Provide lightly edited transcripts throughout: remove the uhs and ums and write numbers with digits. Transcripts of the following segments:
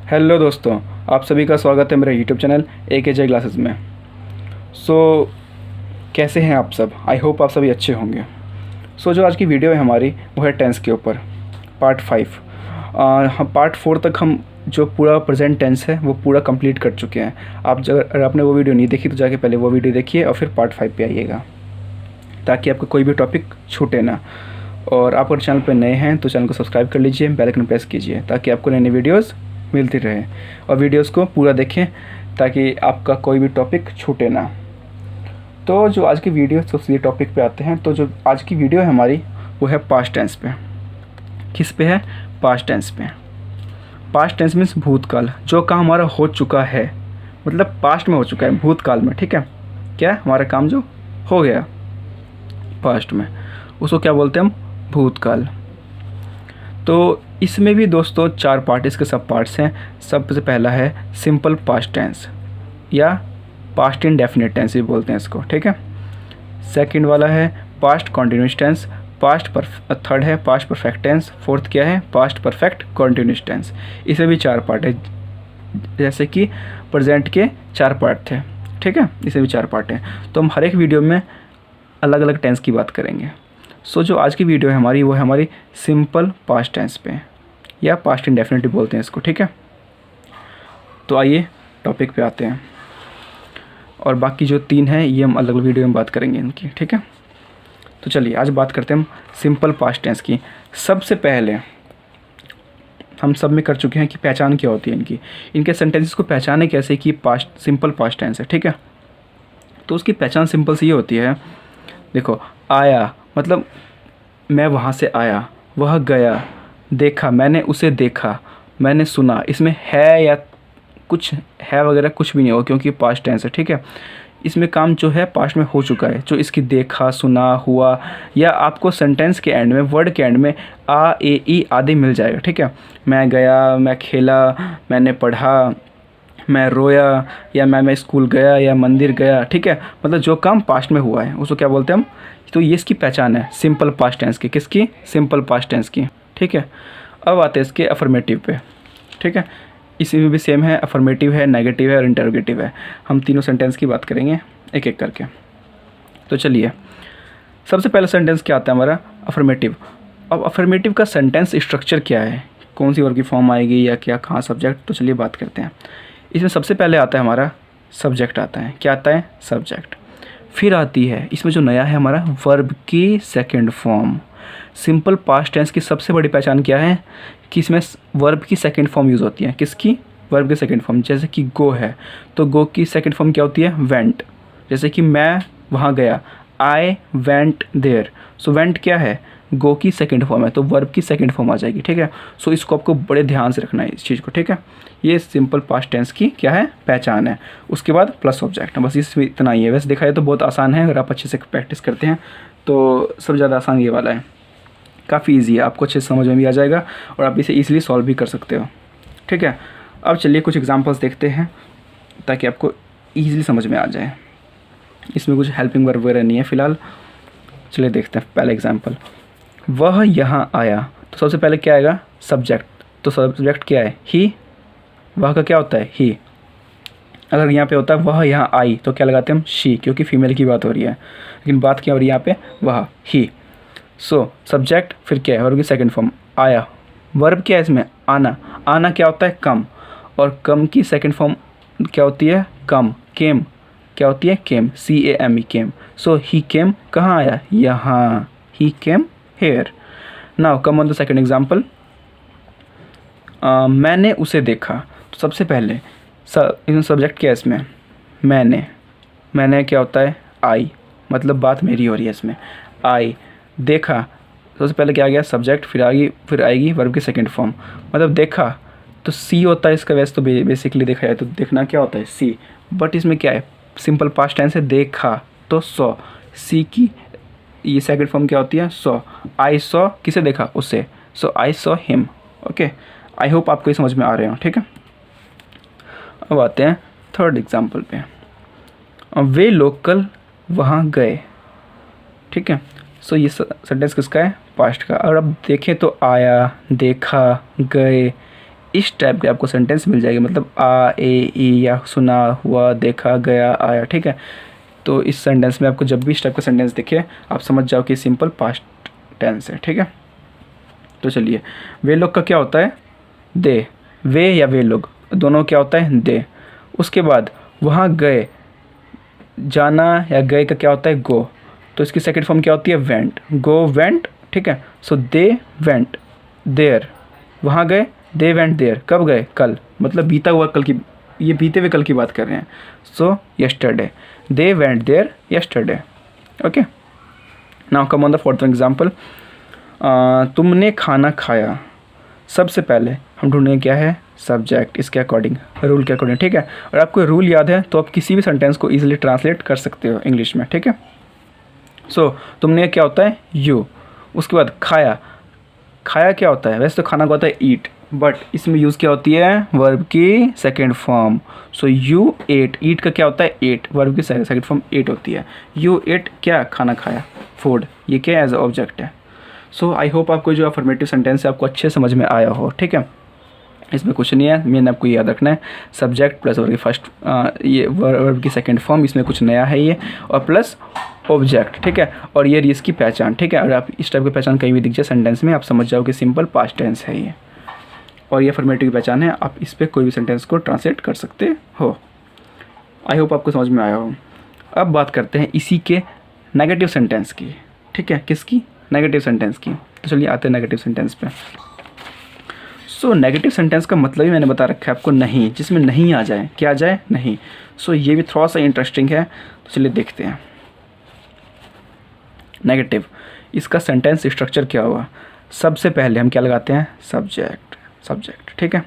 Hello दोस्तों, आप सभी का स्वागत है मेरे यूट्यूब चैनल AKJ क्लासेस में। कैसे हैं आप सब? आई होप आप सभी अच्छे होंगे। जो आज की वीडियो है हमारी वो है टेंस के ऊपर, पार्ट 5। हम पार्ट 4 तक हम जो पूरा प्रेजेंट टेंस है वो पूरा कंप्लीट कर चुके हैं। आप अगर आपने वो वीडियो नहीं देखी तो जाके पहले वो वीडियो देखिए और फिर पार्ट 5 पे आइएगा, ताकि आपका कोई भी टॉपिक छूटे ना। और आप अगर चैनल पर नए हैं तो चैनल को सब्सक्राइब कर लीजिए, बेल आइकन प्रेस कीजिए ताकि आपको नई नई वीडियोज़ मिलती रहे। और वीडियोस को पूरा देखें ताकि आपका कोई भी टॉपिक छूटे ना। तो जो आज की वीडियो, तो सीधे टॉपिक पे आते हैं। तो जो आज की वीडियो है हमारी वो है पास्ट टेंस पे। किस पे है? पास्ट टेंस पे। पास्ट टेंस मीन्स भूतकाल, जो काम हमारा हो चुका है, मतलब पास्ट में हो चुका है, भूतकाल में। ठीक है, क्या हमारा काम जो हो गया पास्ट में, उसको क्या बोलते हैं हम? भूतकाल। तो इसमें भी दोस्तों 4 पार्ट, इसके सब पार्ट्स हैं। सबसे पहला है सिंपल पास्ट टेंस या पास्ट इंडेफिनिट टेंस भी बोलते हैं इसको। ठीक है। सेकंड वाला है पास्ट कॉन्टिन्यूस टेंस। थर्ड है पास्ट परफेक्ट टेंस। फोर्थ क्या है? Past perfect continuous tense. इसमें भी 4 पार्ट है, जैसे कि प्रेजेंट के 4 पार्ट थे। ठीक है, इसमें भी 4 पार्ट हैं। तो हम हर एक वीडियो में अलग अलग टेंस की बात करेंगे। जो आज की वीडियो है हमारी वो है हमारी सिंपल पास्ट टेंस पे या पास्ट इंडेफिनिट बोलते हैं इसको। ठीक है, तो आइए टॉपिक पे आते हैं। और बाकी जो 3 हैं ये हम अलग अलग वीडियो में बात करेंगे इनकी। ठीक है, तो चलिए आज बात करते हैं हम सिंपल पास्ट टेंस की। सबसे पहले हम सब में कर चुके हैं कि पहचान क्या होती है इनके सेंटेंसेस को पहचाने कैसे कि पास्ट सिंपल पास्ट टेंस है। ठीक है, तो उसकी पहचान सिंपल सी ये होती है। देखो, आया मतलब मैं वहाँ से आया, वह गया, देखा मैंने उसे देखा, मैंने सुना। इसमें है या कुछ है वगैरह कुछ भी नहीं होगा क्योंकि पास्ट टेंस है। ठीक है, इसमें काम जो है पास्ट में हो चुका है, जो इसकी देखा, सुना, हुआ, या आपको सेंटेंस के एंड में, वर्ड के एंड में आ, ए, ई आदि मिल जाएगा। ठीक है, मैं गया, मैं खेला, मैंने पढ़ा, मैं रोया, या मैं स्कूल गया या मंदिर गया। ठीक है, मतलब जो काम पास्ट में हुआ है उसको क्या बोलते हैं हम? तो ये इसकी पहचान है सिंपल पास्ट टेंस की। किसकी? सिंपल पास्ट टेंस की। ठीक है, अब आते हैं इसके अफर्मेटिव पे। ठीक है, इसमें भी सेम है, अफर्मेटिव है, नेगेटिव है और इंटरोगेटिव है। हम तीनों सेंटेंस की बात करेंगे एक एक करके। तो चलिए, सबसे पहला सेंटेंस क्या आता है हमारा? अफर्मेटिव। अब अफर्मेटिव का सेंटेंस स्ट्रक्चर क्या है, कौन सी वर्ब की फॉर्म आएगी या क्या, कहाँ सब्जेक्ट, तो चलिए बात करते हैं। इसमें सबसे पहले आता है हमारा सब्जेक्ट आता है। क्या आता है? सब्जेक्ट। फिर आती है इसमें जो नया है हमारा वर्ब की second form. Simple past tense की सबसे बड़ी पहचान क्या है कि इसमें वर्ब की सेकंड फॉर्म यूज़ होती है। किसकी? वर्ब की सेकंड फॉर्म। जैसे कि गो है तो गो की सेकंड फॉर्म क्या होती है? वेंट। जैसे कि मैं वहाँ गया, I went there. So went क्या है? गो की सेकंड फॉर्म है, तो वर्ब की सेकंड फॉर्म आ जाएगी। ठीक है, सो इसको आपको बड़े ध्यान से रखना है इस चीज़ को। ठीक है, ये सिंपल पास्ट टेंस की क्या है? पहचान है। उसके बाद प्लस ऑब्जेक्ट, बस इसमें इतना ही है। वैसे देखा जाए तो बहुत आसान है, अगर आप अच्छे से प्रैक्टिस करते हैं तो सबसे ज़्यादा आसान ये वाला है। काफ़ी ईजी है, आपको अच्छे से समझ में भी आ जाएगा और आप इसे ईजिली सॉल्व भी कर सकते हो। ठीक है, अब चलिए कुछ एग्जाम्पल्स देखते हैं ताकि आपको ईजिली समझ में आ जाए। इसमें कुछ हेल्पिंग वर्ब वगैरह नहीं है फ़िलहाल। चलिए देखते हैं पहला एग्जाम्पल। वह यहाँ आया, तो सबसे पहले क्या आएगा? सब्जेक्ट। तो सब्जेक्ट क्या है? ही। वह का क्या होता है? ही। अगर यहाँ पे होता है वह यहाँ आई तो क्या लगाते हैं हम? शी, क्योंकि फीमेल की बात हो रही है। लेकिन बात क्या हो रही है यहाँ पे? वह, ही। सो सब्जेक्ट, फिर क्या है? वर्ब की सेकंड फॉर्म आया। वर्ब क्या है इसमें? आना। आना क्या होता है? कम। और कम की सेकंड फॉर्म क्या होती है? कम। केम क्या होती है? केम, CAME, केम। सो ही केम कहाँ आया? यहाँ। He came here. Now come on the second example. मैंने उसे देखा। तो सबसे पहले सब्जेक्ट क्या है इसमें? मैंने क्या होता है? आई, मतलब बात मेरी हो रही है इसमें। आई। देखा, सबसे पहले क्या आ गया? सब्जेक्ट। फिर आएगी वर्ब की सेकंड फॉर्म। मतलब देखा तो सी होता है इसका। वैसे तो बेसिकली देखा जाए तो देखना क्या होता है? सी। बट इसमें क्या है? सिंपल पास्ट टेंस है। देखा तो सॉ। सी की ये सेकंड फॉर्म क्या होती है? सॉ। आई सॉ, किसे देखा? उसे। So I saw him. Okay, I hope आपको ये समझ में आ रहे हो। ठीक है, अब आते हैं थर्ड एग्जाम्पल पे। वे लोग कल वहाँ गए। ठीक है, सो ये सेंटेंस किसका है? पास्ट का। और अब देखें तो आया, देखा, गए, इस टाइप के आपको सेंटेंस मिल जाएगी, मतलब आ, ए, ई या सुना, हुआ, देखा, गया, आया, ठीक है। तो इस सेंटेंस में आपको जब भी इस टाइप का सेंटेंस दिखे आप समझ जाओ कि सिंपल पास्ट टेंस है, ठीक है। तो चलिए, वे लोग का क्या होता है, दे, वे या वे लोग दोनों क्या होता है, दे। उसके बाद वहाँ गए, जाना या गए का क्या होता है, गो, तो इसकी सेकंड फॉर्म क्या होती है, वेंट, गो वेंट, ठीक है। सो दे वेंट देयर, वहाँ गए, दे वेंट देयर, कब गए, कल, मतलब बीता हुआ कल की, ये बीते हुए कल की बात कर रहे हैं। So yesterday, they went there yesterday, okay. Now come on the fourth example, तुमने खाना खाया। सबसे पहले हम ढूंढेंगे क्या है, सब्जेक्ट, इसके अकॉर्डिंग, रूल के अकॉर्डिंग, ठीक है। और आपको रूल याद है तो आप किसी भी सेंटेंस को इजीली ट्रांसलेट कर सकते हो इंग्लिश में, ठीक है। सो तुमने क्या होता है, यू। उसके बाद खाया, खाया क्या होता है, वैसे तो खाना का होता है ईट, बट इसमें यूज़ क्या होती है, वर्ब की second form. So you ate, eat का क्या होता है, एट, वर्ब की सेकेंड फॉर्म एट होती है। यू एट क्या, खाना खाया, फूड, ये क्या एज ऑब्जेक्ट है। सो आई होप आपको जो अफर्मेटिव सेंटेंस है आपको अच्छे समझ में आया हो, ठीक है। इसमें कुछ नहीं है, मैंने आपको याद रखना है, सब्जेक्ट प्लस वर्ब की फर्स्ट, ये वर्ब की सेकंड फॉर्म, इसमें कुछ नया है ये, और प्लस ऑब्जेक्ट, ठीक है। और ये इसकी पहचान, ठीक है। और आप इस टाइप की पहचान कहीं भी दिख जाए सेंटेंस में आप समझ जाओ कि सिंपल पास्ट टेंस है ये, और ये अफर्मेटिव की पहचान है, आप इस पर कोई भी सेंटेंस को ट्रांसलेट कर सकते हो। आई होप आपको समझ में आया हो। अब बात करते हैं इसी के नेगेटिव सेंटेंस की, ठीक है। किसकी, नेगेटिव सेंटेंस की। तो चलिए आते हैं नेगेटिव सेंटेंस पे। सो नेगेटिव सेंटेंस का मतलब ही मैंने बता रखा है आपको, नहीं, जिसमें नहीं आ जाए, क्या आ जाए, नहीं। सो ये भी थोड़ा सा इंटरेस्टिंग है, तो चलिए देखते हैं। नेगेटिव, इसका सेंटेंस स्ट्रक्चर क्या हुआ, सबसे पहले हम क्या लगाते हैं, सब्जेक्ट, सब्जेक्ट, ठीक है।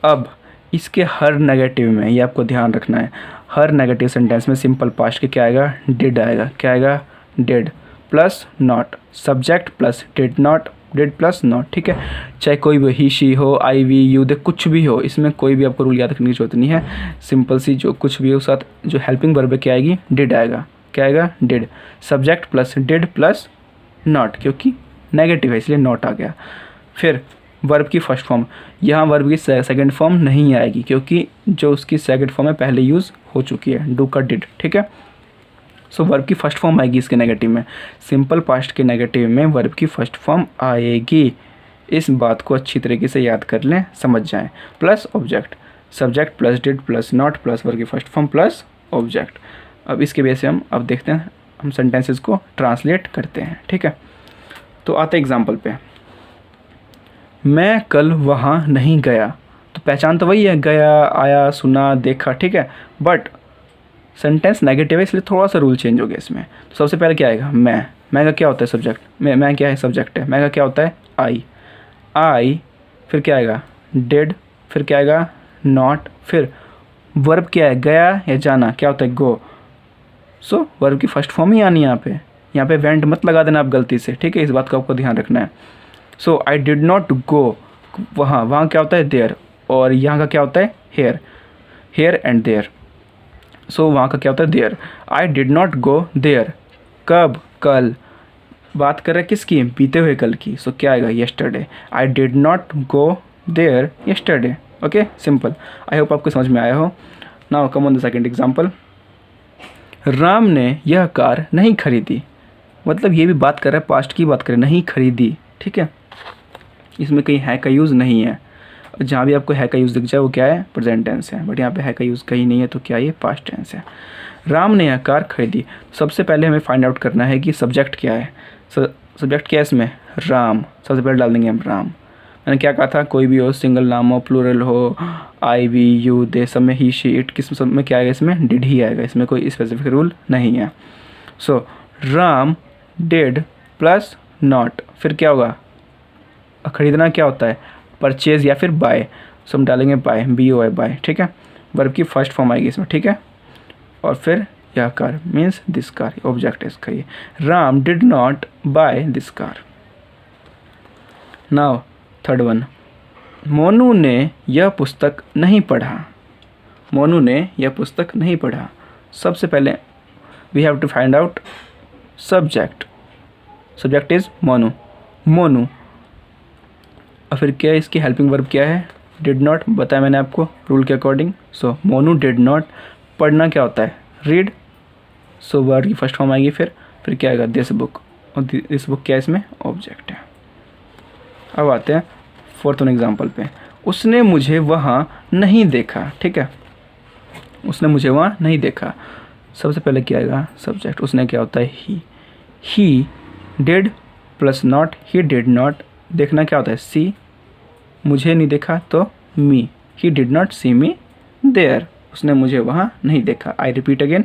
अब इसके हर नेगेटिव में, ये आपको ध्यान रखना है, हर नेगेटिव सेंटेंस में सिंपल पास्ट के क्या आएगा, डिड आएगा, क्या आएगा, did plus not, subject plus did not, did plus not, ठीक है। चाहे कोई भी ही, शी हो, आई, वी, यू, दे, कुछ भी हो, इसमें कोई भी आपको रूल याद रखने की जरूरत नहीं है। सिंपल सी जो कुछ भी हो, साथ जो हेल्पिंग वर्ब क्या आएगी, डिड आएगा, क्या आएगा, did, subject plus did plus not, क्योंकि नेगेटिव है इसलिए नॉट आ गया। फिर वर्ब की फर्स्ट फॉर्म, यहाँ वर्ब की सेकंड फॉर्म नहीं आएगी क्योंकि जो उसकी सेकंड फॉर्म है पहले यूज़ हो चुकी है, डू का डिड, ठीक है। सो वर्ब की फर्स्ट फॉर्म आएगी इसके नेगेटिव में, सिंपल पास्ट के नेगेटिव में वर्ब की फर्स्ट फॉर्म आएगी। इस बात को अच्छी तरीके से याद कर लें, समझ जाएं। Plus object, subject plus did plus not plus verb की फर्स्ट फॉर्म प्लस ऑब्जेक्ट। अब इसके बेस से हम अब देखते हैं, हम सेंटेंसेस को ट्रांसलेट करते हैं, ठीक है। तो आते एग्जाम्पल पे, मैं कल वहाँ नहीं गया, तो पहचान तो वही है, गया, आया, सुना, देखा, ठीक है। बट सेंटेंस नेगेटिव है इसलिए थोड़ा सा रूल चेंज हो गया इसमें। तो सबसे पहले क्या आएगा, मैं का क्या होता है, सब्जेक्ट, मैं क्या है, सब्जेक्ट है, मैं का क्या होता है, आई, फिर क्या आएगा, डिड, फिर क्या आएगा, नॉट, फिर वर्ब क्या है, गया या जाना, क्या होता है, गो। सो वर्ब की फर्स्ट फॉर्म ही आनी है यहाँ पे वेंट मत लगा देना आप गलती से, ठीक है। इस बात का आपको ध्यान रखना है। सो आई डिड नॉट गो, वहाँ क्या होता है, देयर, और यहाँ का क्या होता है, हेयर एंड देयर। सो वहाँ का क्या होता है, there. I did not go there, कब, कल, बात कर रहे हैं किसकी, बीते हुए कल की। सो क्या आएगा, yesterday, I did not go there yesterday, okay, simple. I hope आपको समझ में आया हो। Now come on the second example, Ram ने यह कार नहीं खरीदी, मतलब ये भी बात कर रहा है पास्ट की बात करें, नहीं खरीदी, ठीक है। इसमें कहीं है का यूज़ नहीं है, जहाँ भी आपको है का यूज़ दिख जाए वो क्या है, प्रेजेंट टेंस है, बट यहाँ पे है का यूज़ कहीं नहीं है, तो क्या ये पास्ट टेंस है। राम ने यह कार खरीदी, सबसे पहले हमें फाइंड आउट करना है कि सब्जेक्ट क्या है। सब्जेक्ट क्या है इसमें, राम, सबसे पहले डाल देंगे हम राम। मैंने क्या कहा था, कोई भी हो, सिंगल नाम हो, प्लूरल हो, आई, वी, यू, दे, सब में ही, शी, इट, किस सब में क्या आएगा, इसमें डिड ही आएगा, इसमें कोई स्पेसिफिक रूल नहीं है। सो राम डिड प्लस नॉट, फिर क्या होगा, खरीदना क्या होता है, परचेज या फिर बाय। सो हम डालेंगे बाय, BOY, बाय, ठीक है। वर्ब की फर्स्ट फॉर्म आएगी इसमें, ठीक है। और फिर यह car means this car, object है इसका ये। Ram did not buy this car. Now third one, Monu ने यह पुस्तक नहीं पढ़ा, मोनू ने यह पुस्तक नहीं पढ़ा। सबसे पहले we have to find out subject, subject is Monu, Monu, और फिर क्या है, इसकी हेल्पिंग वर्ब क्या है, डिड नॉट बताया मैंने आपको रूल के according. So Monu did not, पढ़ना क्या होता है, रीड। सो वर्ड की फर्स्ट फॉर्म आएगी, फिर क्या आएगा, दिस बुक, और दिस बुक क्या इसमें ऑब्जेक्ट है। अब आते हैं फोर्थ वन एग्जाम्पल पे। उसने मुझे वहाँ नहीं देखा, ठीक है, उसने मुझे वहाँ नहीं देखा। सबसे पहले क्या आएगा, सब्जेक्ट। उसने क्या होता है, he did plus not, he did not. देखना क्या होता है, सी, मुझे नहीं देखा तो me, he did not see me there, उसने मुझे वहाँ नहीं देखा। I repeat again,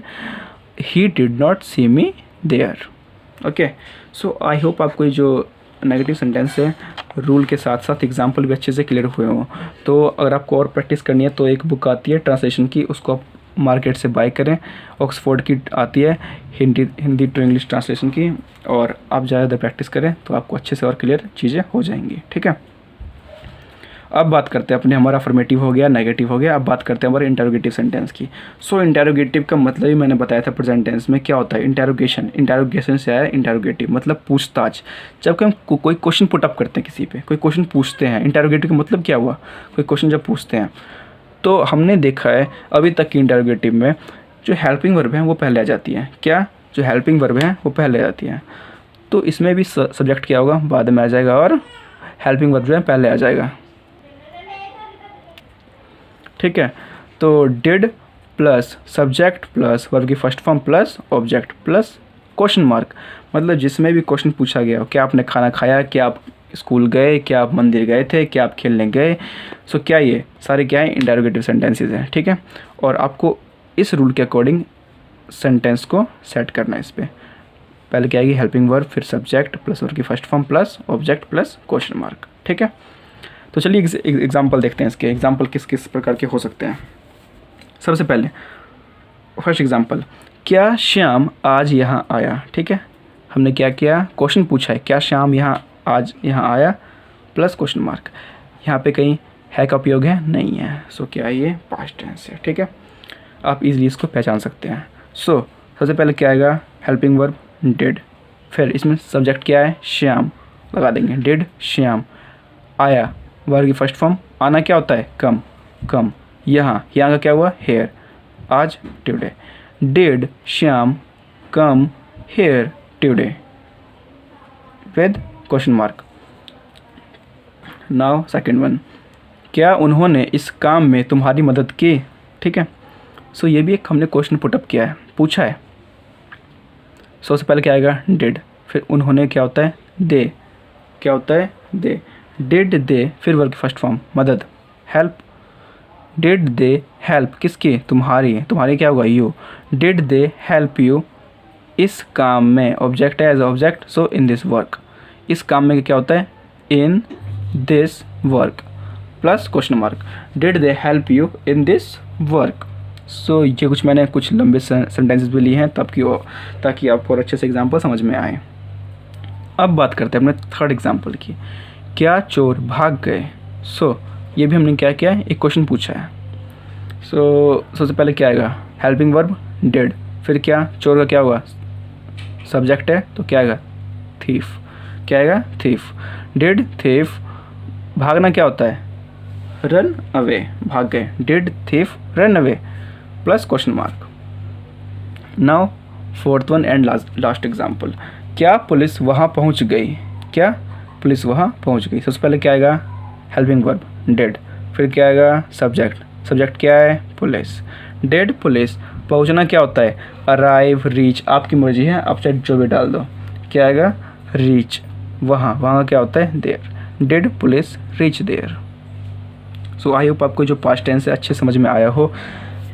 he did not see me there. Okay, so I hope आपको ये जो नेगेटिव सेंटेंस है रूल के साथ साथ एग्जाम्पल भी अच्छे से क्लियर हुए हों। तो अगर आपको और प्रैक्टिस करनी है तो एक बुक आती है ट्रांसलेशन की, उसको आप मार्केट से बाय करें। ऑक्सफोर्ड की आती है हिंदी टू इंग्लिश ट्रांसलेशन की, और आप ज़्यादा प्रैक्टिस करें तो आपको अच्छे से और क्लियर चीज़ें हो जाएंगी, ठीक है। अब बात करते हैं अपने, हमारा अफर्मेटिव हो गया, नेगेटिव हो गया, अब बात करते हैं हमारे इंटेरोगेटिव सेंटेंस की। सो इंटेरोगेटिव का मतलब ही मैंने बताया था प्रेजेंट टेंस में क्या होता है, इंटेरोगेशन। इंटेरोगेशन से आया इंटेरोगेटिव, मतलब पूछताछ। जब हम कोई क्वेश्चन पुट अप करते हैं किसी पे, कोई क्वेश्चन पूछते हैं, इंटेरोगेटिव का मतलब क्या हुआ, कोई क्वेश्चन जब पूछते हैं, तो हमने देखा है अभी तक की इंटेरोगेटिव में जो हेल्पिंग वर्ब है वो पहले आ जाती है। क्या, जो हेल्पिंग वर्ब है वो पहले आ जाती है। तो इसमें भी सब्जेक्ट क्या होगा, बाद में आ जाएगा, और हेल्पिंग वर्ब जो है पहले आ जाएगा, ठीक है। तो did plus subject plus verb की first form plus object plus question mark, मतलब जिसमें भी क्वेश्चन पूछा गया हो, क्या आपने खाना खाया, क्या आप स्कूल गए, क्या आप मंदिर गए थे, क्या आप खेलने गए। सो क्या ये सारे क्या है, इंटेरोगेटिव सेंटेंसेस हैं, ठीक है। और आपको इस रूल के अकॉर्डिंग सेंटेंस को सेट करना है। इस पर पहले क्या आएगी, हेल्पिंग वर्ब, फिर सब्जेक्ट प्लस वर्ब की first form plus object plus question mark, ठीक है। तो चलिए एग्जाम्पल देखते हैं। इसके एग्जाम्पल किस किस प्रकार के हो सकते हैं। सबसे पहले फर्स्ट एग्जाम्पल, क्या श्याम आज यहाँ आया, ठीक है। हमने क्या किया, क्वेश्चन पूछा है, क्या श्याम आज यहाँ आया प्लस क्वेश्चन मार्क। यहाँ पे कहीं है का उपयोग है, नहीं है। सो क्या है, ये पास्ट टेंस है, ठीक है। आप इजीली इसको पहचान सकते हैं। सो सबसे पहले क्या आएगा, हेल्पिंग वर्ब डिड, फिर इसमें सब्जेक्ट क्या है, श्याम, लगा देंगे, डिड श्याम। आया वर्ब की फर्स्ट फॉर्म, आना क्या होता है, कम, कम। यहाँ का क्या हुआ, हेयर, आज today. Did Shyam come here today with question mark. Now second one, क्या उन्होंने इस काम में तुम्हारी मदद की, ठीक है। सो ये भी एक हमने क्वेश्चन पुटअप किया है, पूछा है। सबसे पहले क्या आएगा, डिड, फिर उन्होंने क्या होता है, दे, क्या होता है, दे। डिड दे, फिर वर्ब की फर्स्ट फॉर्म मदद, हेल्प। डिड दे हेल्प किसकी, तुम्हारी, तुम्हारी क्या होगा, you. Did they help you इस काम में, ऑब्जेक्ट है as object, so in this work. इस काम में क्या होता है, in this work plus question mark. Did they help you in this work. So ये मैंने कुछ लंबे सेंटेंसेस भी लिए हैं ताकि आपको और अच्छे से एग्जाम्पल समझ में आए। अब बात करते हैं अपने थर्ड एग्जाम्पल की, क्या चोर भाग गए। सो ये भी हमने क्या किया है, एक क्वेश्चन पूछा है। सो सबसे पहले क्या आएगा, हेल्पिंग वर्ब डिड, फिर क्या, चोर का क्या होगा, सब्जेक्ट है तो क्या आएगा, थीफ, क्या आएगा, थीफ। डिड थीफ, भागना क्या होता है, रन अवे, भाग गए। Did thief run away plus question mark. Now fourth one and last example, क्या पुलिस वहाँ पहुँच गई, क्या पुलिस वहाँ पहुँच गई। सबसे पहले क्या आएगा, हेल्पिंग वर्ब डिड, फिर क्या आएगा, सब्जेक्ट, सब्जेक्ट क्या है, पुलिस। डिड पुलिस, पहुँचना क्या होता है, अराइव, रीच, आपकी मर्जी है, आप चाहे जो भी डाल दो। क्या आएगा, रीच, वहाँ क्या होता है, there. Did police reach there. So I hope आपको जो पास्ट टेंस है अच्छे समझ में आया हो।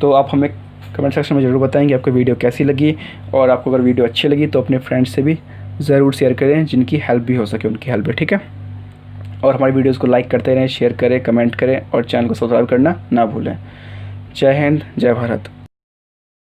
तो आप हमें कमेंट सेक्शन में ज़रूर बताएंगे आपको वीडियो कैसी लगी, और आपको अगर वीडियो अच्छी लगी तो अपने फ्रेंड्स से भी ज़रूर शेयर करें, जिनकी हेल्प भी हो सके उनकी हेल्प है, ठीक है। और हमारी वीडियोस को लाइक करते रहें, शेयर करें, कमेंट करें, और चैनल को सब्सक्राइब करना ना भूलें। जय हिंद, जय भारत।